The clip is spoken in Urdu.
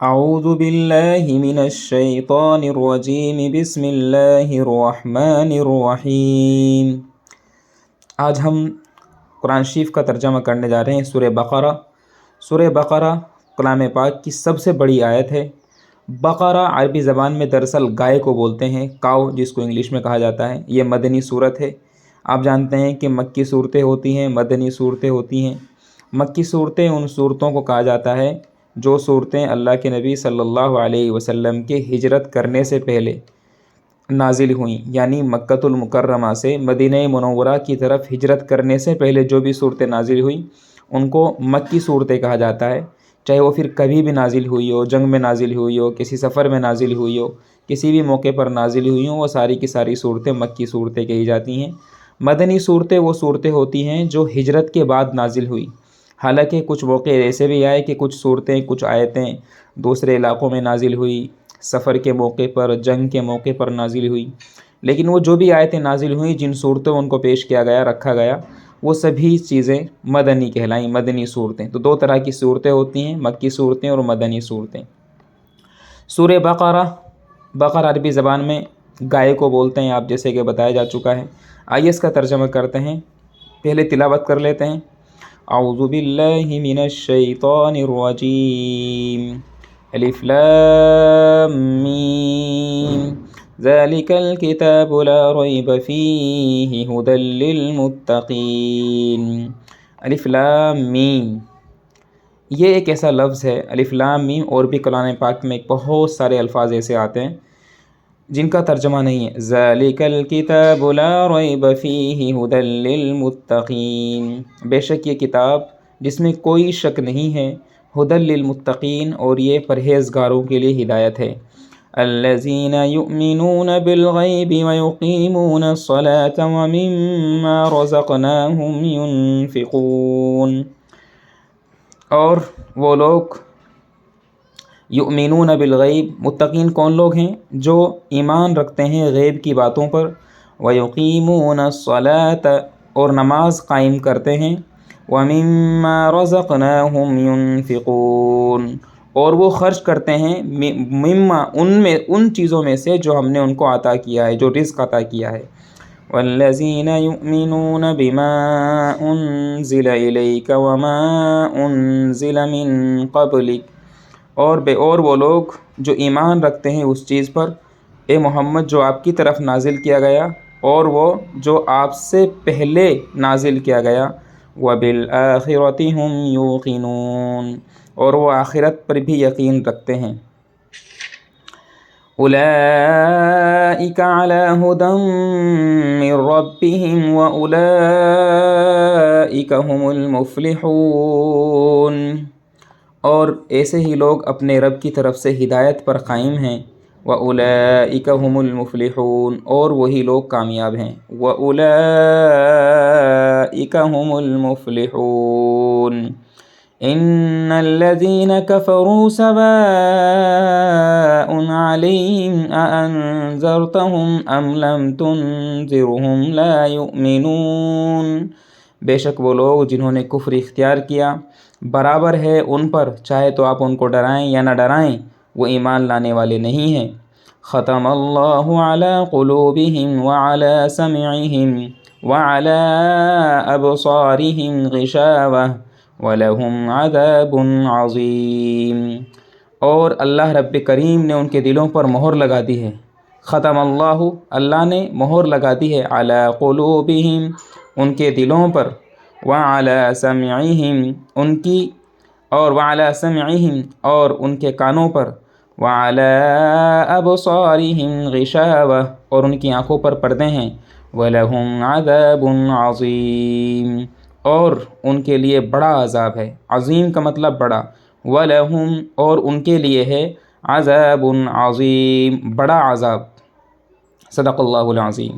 اعوذ باللہ من الشیطان الرجیم بسم اللہ الرحمن الرحیم۔ آج ہم قرآن شریف کا ترجمہ کرنے جا رہے ہیں سورہ بقرہ۔ سورہ بقرہ کلام پاک کی سب سے بڑی آیت ہے۔ بقرہ عربی زبان میں دراصل گائے کو بولتے ہیں، کاؤ جس کو انگلش میں کہا جاتا ہے۔ یہ مدنی صورت ہے۔ آپ جانتے ہیں کہ مکی صورتیں ہوتی ہیں، مدنی صورتیں ہوتی ہیں۔ مکی صورتیں ان صورتوں کو کہا جاتا ہے جو صورتیں اللہ کے نبی صلی اللہ علیہ وسلم کے ہجرت کرنے سے پہلے نازل ہوئیں، یعنی مکۃ المکرمہ سے مدینہ منورہ کی طرف ہجرت کرنے سے پہلے جو بھی صورتیں نازل ہوئیں ان کو مکی صورتیں کہا جاتا ہے۔ چاہے وہ پھر کبھی بھی نازل ہوئی ہو، جنگ میں نازل ہوئی ہو، کسی سفر میں نازل ہوئی ہو، کسی بھی موقع پر نازل ہوئی ہوں، وہ ساری کی ساری صورتیں مکی صورتیں کہی جاتی ہیں۔ مدنی صورتیں وہ صورتیں ہوتی ہیں جو ہجرت کے بعد نازل ہوئی۔ حالانکہ کچھ موقع ایسے بھی آئے کہ کچھ صورتیں، کچھ آیتیں دوسرے علاقوں میں نازل ہوئی، سفر کے موقع پر، جنگ کے موقع پر نازل ہوئی، لیکن وہ جو بھی آیتیں نازل ہوئیں، جن صورتوں ان کو پیش کیا گیا، رکھا گیا، وہ سبھی چیزیں مدنی کہلائیں، مدنی صورتیں۔ تو دو طرح کی صورتیں ہوتی ہیں، مکی صورتیں اور مدنی صورتیں۔ سورہ بقرہ، بقرہ عربی زبان میں گائے کو بولتے ہیں، آپ جیسے کہ بتایا جا چکا ہے۔ آئیے اس کا ترجمہ کرتے ہیں، پہلے تلاوت کر لیتے ہیں۔ اعوذ باللہ من الشیطان الرجیم، الف لام میم، ذالک الکتاب لا ریب فیہ ھدی للمتقین۔ الف لام میم، یہ ایک ایسا لفظ ہے، الف لام میم، اور بھی قرآن پاک میں بہت سارے الفاظ ایسے آتے ہیں جن کا ترجمہ نہیں ہے۔ ذالک الکتاب لا ریب فیہ ھدی للمتقین، بے شک یہ کتاب جس میں کوئی شک نہیں ہے، ھدی للمتقین، اور یہ پرہیزگاروں کے لیے ہدایت ہے۔ الذین یؤمنون بالغیب ویقیمون الصلاة ومما رزقناہم ینفقون، اور وہ لوگ یؤمنون بالغیب، متقین کون لوگ ہیں؟ جو ایمان رکھتے ہیں غیب کی باتوں پر، ویقیمون الصلاة، اور نماز قائم کرتے ہیں، ومما رزقناہم ینفقون، اور وہ خرچ کرتے ہیں مما، ان چیزوں میں سے جو ہم نے ان کو عطا کیا ہے، جو رزق عطا کیا ہے۔ والذین یؤمنون بما انزل الیک وما انزل من قبلک، اور وہ لوگ جو ایمان رکھتے ہیں اس چیز پر، اے محمد، جو آپ کی طرف نازل کیا گیا، اور وہ جو آپ سے پہلے نازل کیا گیا، وبالآخرۃ ھم یوقنون، اور وہ آخرت پر بھی یقین رکھتے ہیں۔ اولئک علی ھدی من ربہم واولئک ھم المفلحون، اور ایسے ہی لوگ اپنے رب کی طرف سے ہدایت پر قائم ہیں۔ وَأُولَئِكَ هُمُ الْمُفْلِحُونَ، اور وہی لوگ کامیاب ہیں۔ وَأُولَئِكَ هُمُ الْمُفْلِحُونَ۔ إِنَّ الَّذِينَ كَفَرُوا سَوَاءٌ عَلَيْهِمْ أَأَنذَرْتَهُمْ أَمْ لَمْ تُنذِرْهُمْ لَا يُؤْمِنُونَ، بے شک وہ لوگ جنہوں نے کفر اختیار کیا، برابر ہے ان پر، چاہے تو آپ ان کو ڈرائیں یا نہ ڈرائیں، وہ ایمان لانے والے نہیں ہیں۔ ختم اللہ علی قلوبہم وعلی سمعہم وعلی ابصارہم غشاوہ ولہم عذاب عظیم، اور اللہ رب کریم نے ان کے دلوں پر مہر لگا دی ہے۔ ختم اللہ، اللہ نے مہر لگا دی ہے، علی قلوبہم، ان کے دلوں پر، وعلی سمعہم، وعلی سمعہم، اور ان کے کانوں پر، وعلی ابصارہم غشاوہ، اور ان کی آنکھوں پر پردے ہیں، وَلَهُمْ عَذَابٌ عَظِيمٌ، اور ان کے لیے بڑا عذاب ہے۔ عظیم کا مطلب بڑا، وَلَهُمْ، اور ان کے لیے ہے، عَذَابٌ عَظِيمٌ، بڑا عذاب۔ صدق اللہ العظیم۔